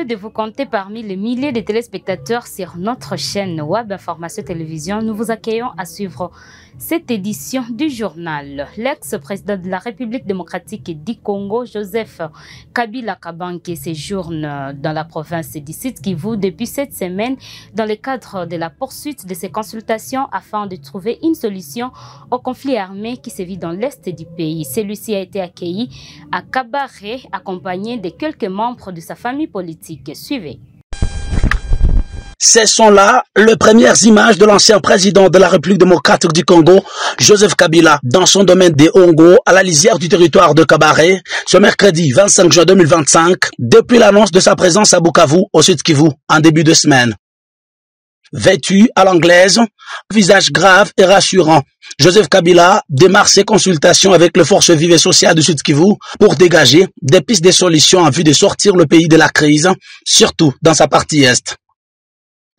de vous compter parmi les milliers de téléspectateurs sur notre chaîne Web Information Télévision. Nous vous accueillons à suivre cette édition du journal. L'ex-président de la République démocratique du Congo, Joseph Kabila Kabange, séjourne dans la province du Sud Kivu depuis cette semaine dans le cadre de la poursuite de ses consultations afin de trouver une solution au conflit armé qui sévit dans l'est du pays. Celui-ci a été accueilli à Kabare, accompagné de quelques membres de sa famille politique. Suivez. Ce sont là les premières images de l'ancien président de la République démocratique du Congo, Joseph Kabila, dans son domaine des Hongo, à la lisière du territoire de Kabare, ce mercredi 25 juin 2025, depuis l'annonce de sa présence à Bukavu, au Sud Kivu, en début de semaine. Vêtu à l'anglaise, visage grave et rassurant, Joseph Kabila démarre ses consultations avec les forces vives et sociales du Sud Kivu pour dégager des pistes de solutions en vue de sortir le pays de la crise, surtout dans sa partie est.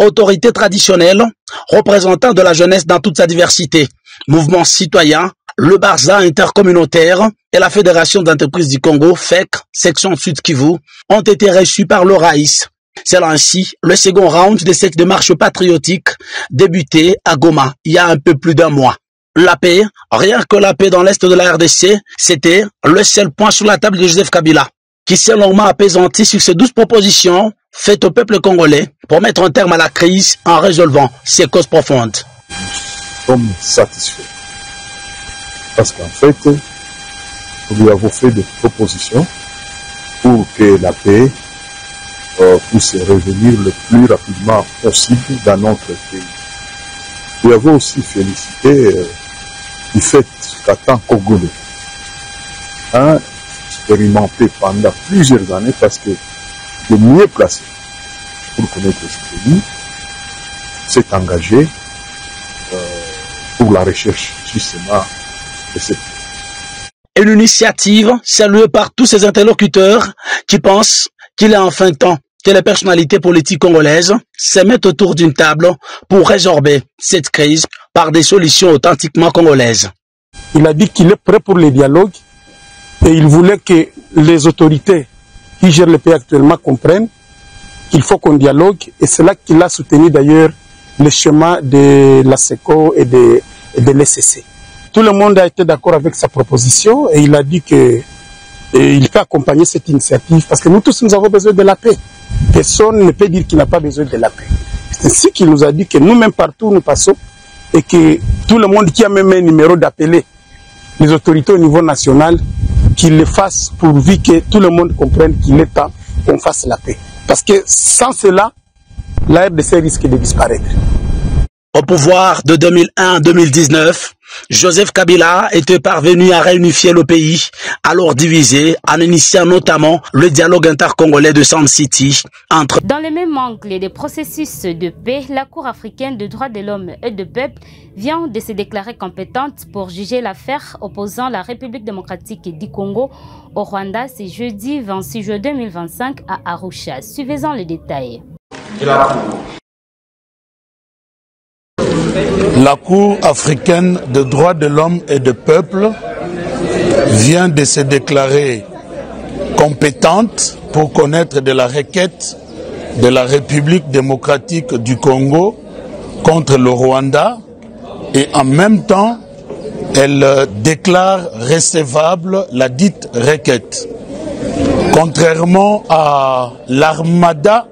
Autorité traditionnelle, représentant de la jeunesse dans toute sa diversité, mouvement citoyen, le Barza intercommunautaire et la Fédération d'entreprises du Congo, FEC, section Sud Kivu, ont été reçus par le Raïs. C'est ainsi le second round de cette démarche patriotique débutée à Goma il y a un peu plus d'un mois. La paix, rien que la paix dans l'est de la RDC, c'était le seul point sur la table de Joseph Kabila, qui s'est longuement apaisanti sur ces 12 propositions faites au peuple congolais pour mettre un terme à la crise en résolvant ses causes profondes. Nous sommes satisfaits parce qu'en fait, nous lui avons fait des propositions pour que la paix puisse revenir le plus rapidement possible dans notre pays. Nous avons aussi félicité du fait qu'à tant Congolais, expérimenté pendant plusieurs années parce que le mieux placé pour connaître ce pays s'est engagé pour la recherche justement de ce pays. Une initiative saluée par tous ces interlocuteurs qui pensent qu'il est enfin temps que les personnalités politiques congolaises se mettent autour d'une table pour résorber cette crise par des solutions authentiquement congolaises. Il a dit qu'il est prêt pour les dialogues et il voulait que les autorités qui gèrent le pays actuellement comprennent qu'il faut qu'on dialogue, et c'est là qu'il a soutenu d'ailleurs le chemin de la SECO et de l'ECC. Tout le monde a été d'accord avec sa proposition et il a dit que il peut accompagner cette initiative parce que nous tous nous avons besoin de la paix. Personne ne peut dire qu'il n'a pas besoin de la paix. C'est ainsi qu'il nous a dit que nous-mêmes partout où nous passons et que tout le monde qui a même un numéro d'appeler les autorités au niveau national, qu'ils le fassent pourvu que tout le monde comprenne qu'il est temps qu'on fasse la paix. Parce que sans cela, la RDC risque de disparaître. Au pouvoir de 2001 à 2019, Joseph Kabila était parvenu à réunifier le pays, alors divisé, en initiant notamment le dialogue intercongolais de Sun City entre... Dans le même angle des processus de paix, la Cour africaine des droits de l'homme et du peuple vient de se déclarer compétente pour juger l'affaire opposant la République démocratique du Congo au Rwanda ce jeudi 26 juin 2025 à Arusha. Suivez-en les détails. La Cour africaine des droits de l'homme et du peuple vient de se déclarer compétente pour connaître de la requête de la République démocratique du Congo contre le Rwanda et en même temps, elle déclare recevable la dite requête. Contrairement à l'armada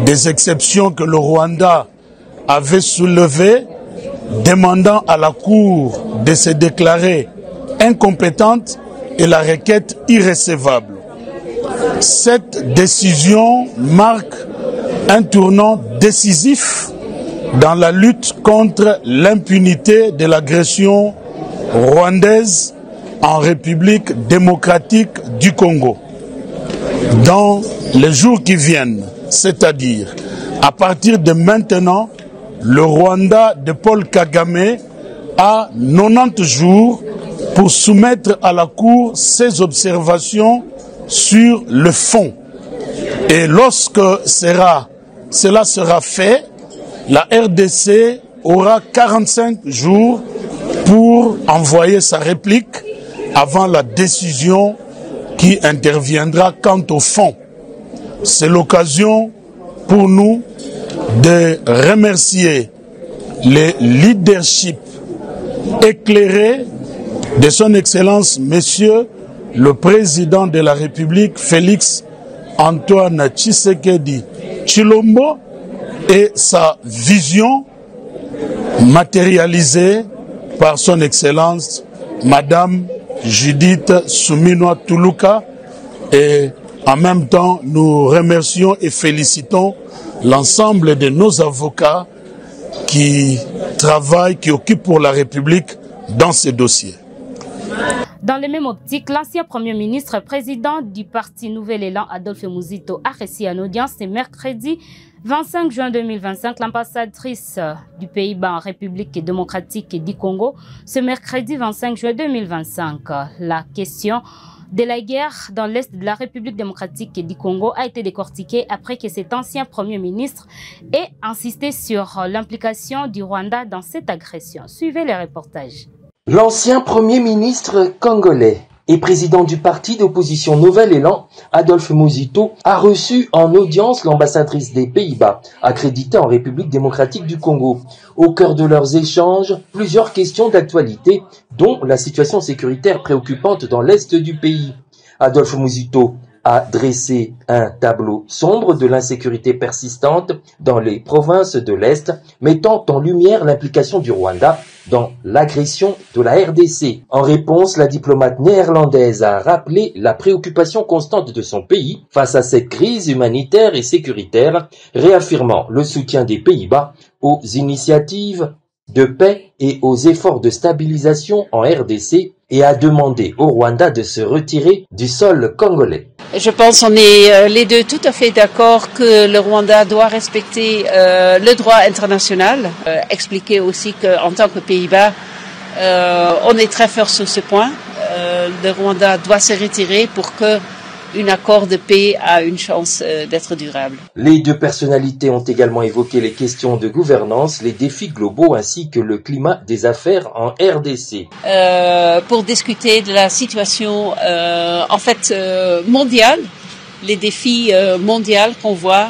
des exceptions que le Rwanda avait soulevé, demandant à la Cour de se déclarer incompétente et la requête irrecevable. Cette décision marque un tournant décisif dans la lutte contre l'impunité de l'agression rwandaise en République démocratique du Congo. Dans les jours qui viennent, c'est-à-dire à partir de maintenant, le Rwanda de Paul Kagame a 90 jours pour soumettre à la Cour ses observations sur le fond. Et lorsque cela sera fait, la RDC aura 45 jours pour envoyer sa réplique avant la décision qui interviendra quant au fond. c'est l'occasion pour nous de remercier le leadership éclairé de son Excellence, Monsieur le Président de la République, Félix Antoine Tshisekedi Tshilombo, et sa vision matérialisée par son Excellence, Madame Judith Suminwa Tuluka. Et en même temps, nous remercions et félicitons l'ensemble de nos avocats qui travaillent, qui occupent pour la République dans ces dossiers. Dans le même optique, l'ancien Premier ministre, président du parti Nouvel Élan, Adolphe Muzito, a reçu en audience ce mercredi 25 juin 2025 l'ambassadrice du Pays-Bas en République démocratique du Congo. Ce mercredi 25 juin 2025, la question de la guerre dans l'est de la République démocratique du Congo a été décortiquée après que cet ancien Premier ministre ait insisté sur l'implication du Rwanda dans cette agression. Suivez les reportages. L'ancien Premier ministre congolais et président du parti d'opposition Nouvel Élan, Adolphe Muzito, a reçu en audience l'ambassadrice des Pays-Bas, accréditée en République démocratique du Congo. Au cœur de leurs échanges, plusieurs questions d'actualité, dont la situation sécuritaire préoccupante dans l'est du pays. Adolphe Muzito a dressé un tableau sombre de l'insécurité persistante dans les provinces de l'Est, mettant en lumière l'implication du Rwanda dans l'agression de la RDC. En réponse, la diplomate néerlandaise a rappelé la préoccupation constante de son pays face à cette crise humanitaire et sécuritaire, réaffirmant le soutien des Pays-Bas aux initiatives de paix et aux efforts de stabilisation en RDC, et a demandé au Rwanda de se retirer du sol congolais. Je pense qu'on est les deux tout à fait d'accord que le Rwanda doit respecter le droit international. Expliquer aussi qu'en tant que Pays-Bas, on est très fort sur ce point. Le Rwanda doit se retirer pour que un accord de paix a une chance d'être durable. Les deux personnalités ont également évoqué les questions de gouvernance, les défis globaux ainsi que le climat des affaires en RDC. Pour discuter de la situation mondiale, les défis mondiaux qu'on voit,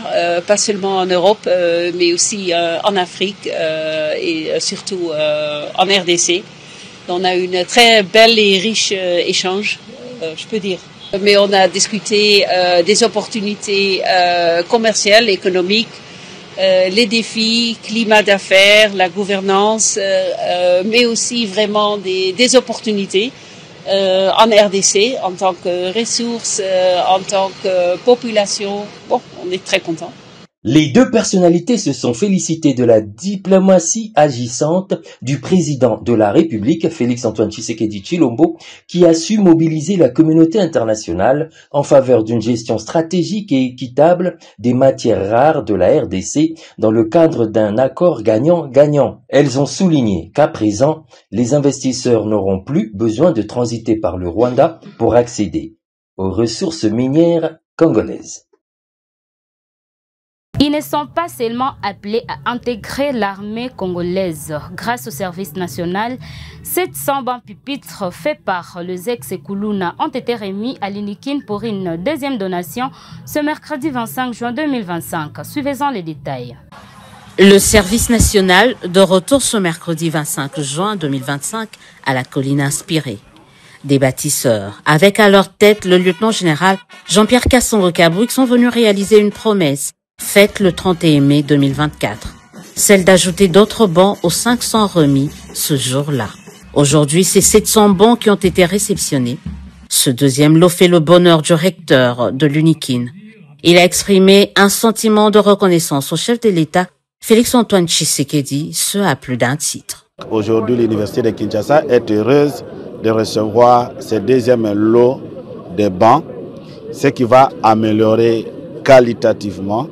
pas seulement en Europe, mais aussi en Afrique et surtout en RDC. On a une très belle et riche échange, je peux dire. Mais on a discuté des opportunités commerciales, économiques, les défis, climat d'affaires, la gouvernance, mais aussi vraiment des opportunités en RDC en tant que ressources, en tant que population. Bon, on est très contents. Les deux personnalités se sont félicitées de la diplomatie agissante du président de la République, Félix-Antoine Tshisekedi Tshilombo, qui a su mobiliser la communauté internationale en faveur d'une gestion stratégique et équitable des matières rares de la RDC dans le cadre d'un accord gagnant-gagnant. Elles ont souligné qu'à présent, les investisseurs n'auront plus besoin de transiter par le Rwanda pour accéder aux ressources minières congolaises. Ils ne sont pas seulement appelés à intégrer l'armée congolaise. Grâce au service national, 700 bancs pupitres faits par le ex-Kuluna ont été remis à l'UNIKIN pour une deuxième donation ce mercredi 25 juin 2025. Suivez-en les détails. Le service national de retour ce mercredi 25 juin 2025 à la colline inspirée. Des bâtisseurs, avec à leur tête le lieutenant-général Jean-Pierre Cassandre-Cabrouc, sont venus réaliser une promesse faite le 31 mai 2024, celle d'ajouter d'autres bancs aux 500 remis ce jour-là. Aujourd'hui, c'est 700 bancs qui ont été réceptionnés. Ce deuxième lot fait le bonheur du recteur de l'UNIKIN. Il a exprimé un sentiment de reconnaissance au chef de l'État, Félix-Antoine Tshisekedi, ce à plus d'un titre. Aujourd'hui, l'Université de Kinshasa est heureuse de recevoir ce deuxième lot de bancs, ce qui va améliorer qualitativement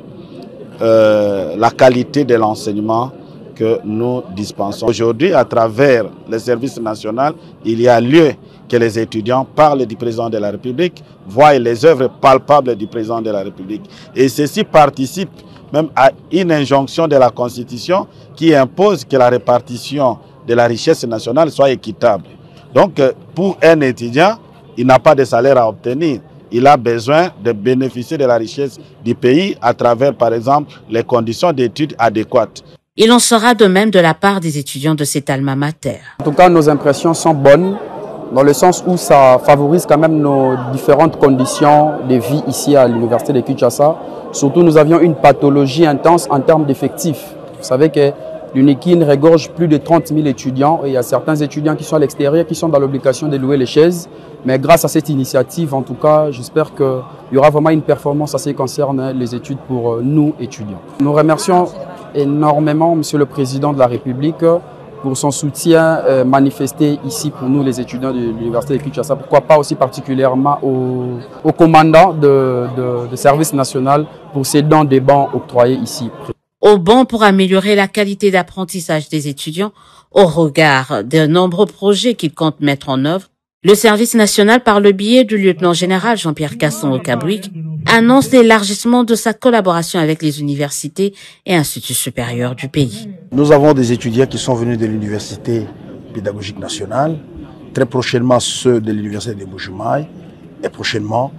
la qualité de l'enseignement que nous dispensons. Aujourd'hui, à travers le service national, il y a lieu que les étudiants parlent du président de la République, voient les œuvres palpables du président de la République. Et ceci participe même à une injonction de la Constitution qui impose que la répartition de la richesse nationale soit équitable. Donc, pour un étudiant, il n'a pas de salaire à obtenir. il a besoin de bénéficier de la richesse du pays à travers, par exemple, les conditions d'études adéquates. Il en sera de même de la part des étudiants de cet alma mater. En tout cas, nos impressions sont bonnes, dans le sens où ça favorise quand même nos différentes conditions de vie ici à l'université de Kinshasa. Surtout, nous avions une pathologie intense en termes d'effectifs. Vous savez que l'UNIKIN regorge plus de 30 000 étudiants et il y a certains étudiants qui sont à l'extérieur, qui sont dans l'obligation de louer les chaises. Mais grâce à cette initiative, en tout cas, j'espère qu'il y aura vraiment une performance à ce qui concerne les études pour nous, étudiants. Nous remercions énormément Monsieur le Président de la République pour son soutien manifesté ici pour nous, les étudiants de l'Université de Kinshasa. Pourquoi pas aussi particulièrement au commandant de service national pour ces dons des bancs octroyés ici. Au banc pour améliorer la qualité d'apprentissage des étudiants au regard de nombreux projets qu'il compte mettre en œuvre, le service national, par le biais du lieutenant-général Jean-Pierre Kasson-Okabouik, annonce l'élargissement de sa collaboration avec les universités et instituts supérieurs du pays. Nous avons des étudiants qui sont venus de l'Université pédagogique nationale, très prochainement ceux de l'Université de Bujumaï et prochainement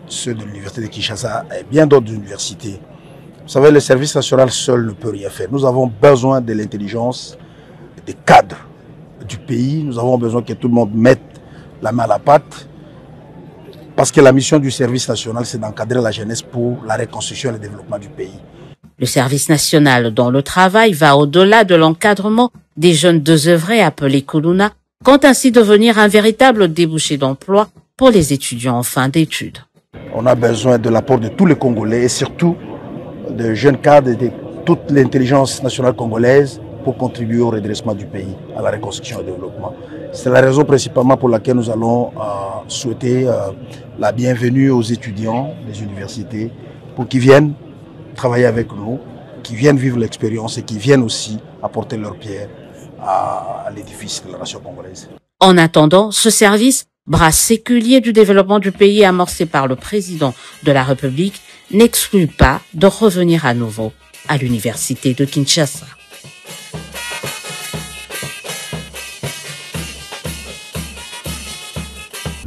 ceux de l'Université de Kinshasa et bien d'autres universités. Vous savez, le service national seul ne peut rien faire. Nous avons besoin de l'intelligence des cadres du pays. Nous avons besoin que tout le monde mette la main à la pâte. Parce que la mission du service national, c'est d'encadrer la jeunesse pour la reconstruction et le développement du pays. Le service national, dont le travail va au-delà de l'encadrement des jeunes désœuvrés appelés Kuluna, compte ainsi devenir un véritable débouché d'emploi pour les étudiants en fin d'études. On a besoin de l'apport de tous les Congolais et surtout de jeunes cadres et de toute l'intelligence nationale congolaise pour contribuer au redressement du pays, à la reconstruction et au développement. C'est la raison principalement pour laquelle nous allons souhaiter la bienvenue aux étudiants des universités pour qu'ils viennent travailler avec nous, qu'ils viennent vivre l'expérience et qu'ils viennent aussi apporter leur pierre à l'édifice de la nation congolaise. En attendant, ce service, bras séculier du développement du pays amorcé par le président de la République, n'exclut pas de revenir à nouveau à l'université de Kinshasa.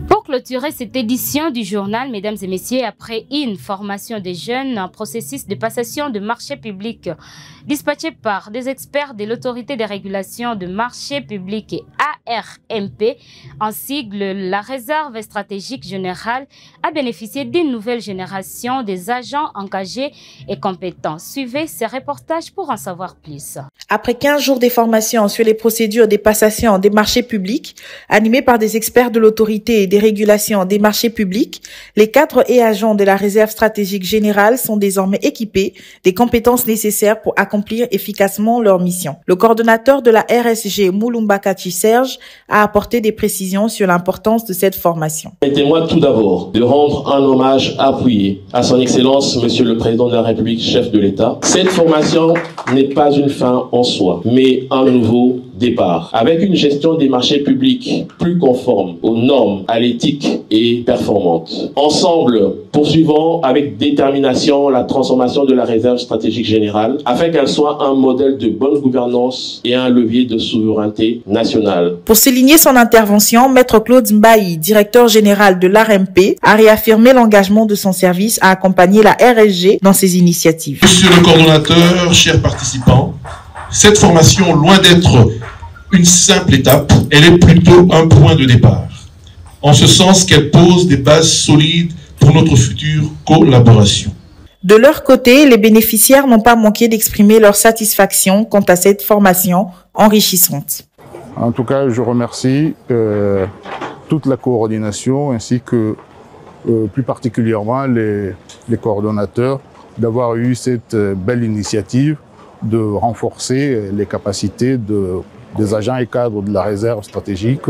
Pour clôturer cette édition du journal, mesdames et messieurs, après une formation des jeunes, un processus de passation de marchés publics dispatché par des experts de l'autorité de régulation de marchés publics et ARMP, en sigle la réserve stratégique générale, a bénéficié d'une nouvelle génération des agents engagés et compétents. Suivez ces reportages pour en savoir plus. Après 15 jours de formation sur les procédures des passations des marchés publics, animés par des experts de l'autorité et des régulations des marchés publics, les cadres et agents de la réserve stratégique générale sont désormais équipés des compétences nécessaires pour accomplir efficacement leur mission. Le coordonnateur de la RSG, Moulumbakati Serge, a apporté des précisions sur l'importance de cette formation. Permettez-moi tout d'abord de rendre un hommage appuyé à son Excellence, Monsieur le Président de la République, chef de l'État. Cette formation n'est pas une fin en soi, mais un nouveau départ, avec une gestion des marchés publics plus conforme aux normes, à l'éthique et performante. Ensemble, poursuivons avec détermination la transformation de la réserve stratégique générale afin qu'elle soit un modèle de bonne gouvernance et un levier de souveraineté nationale. Pour souligner son intervention, Maître Claude Mbaï, directeur général de l'ARMP, a réaffirmé l'engagement de son service à accompagner la RSG dans ses initiatives. Monsieur le coordonnateur, chers participants, cette formation, loin d'être une simple étape, elle est plutôt un point de départ, en ce sens qu'elle pose des bases solides pour notre future collaboration. De leur côté, les bénéficiaires n'ont pas manqué d'exprimer leur satisfaction quant à cette formation enrichissante. En tout cas, je remercie toute la coordination ainsi que plus particulièrement les coordonnateurs d'avoir eu cette belle initiative de renforcer les capacités des agents et cadres de la réserve stratégique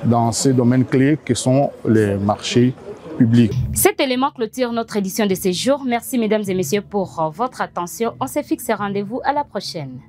dans ces domaines clés que sont les marchés publics. Cet élément clôture notre édition de ce jour. Merci mesdames et messieurs pour votre attention. On se fixe rendez-vous à la prochaine.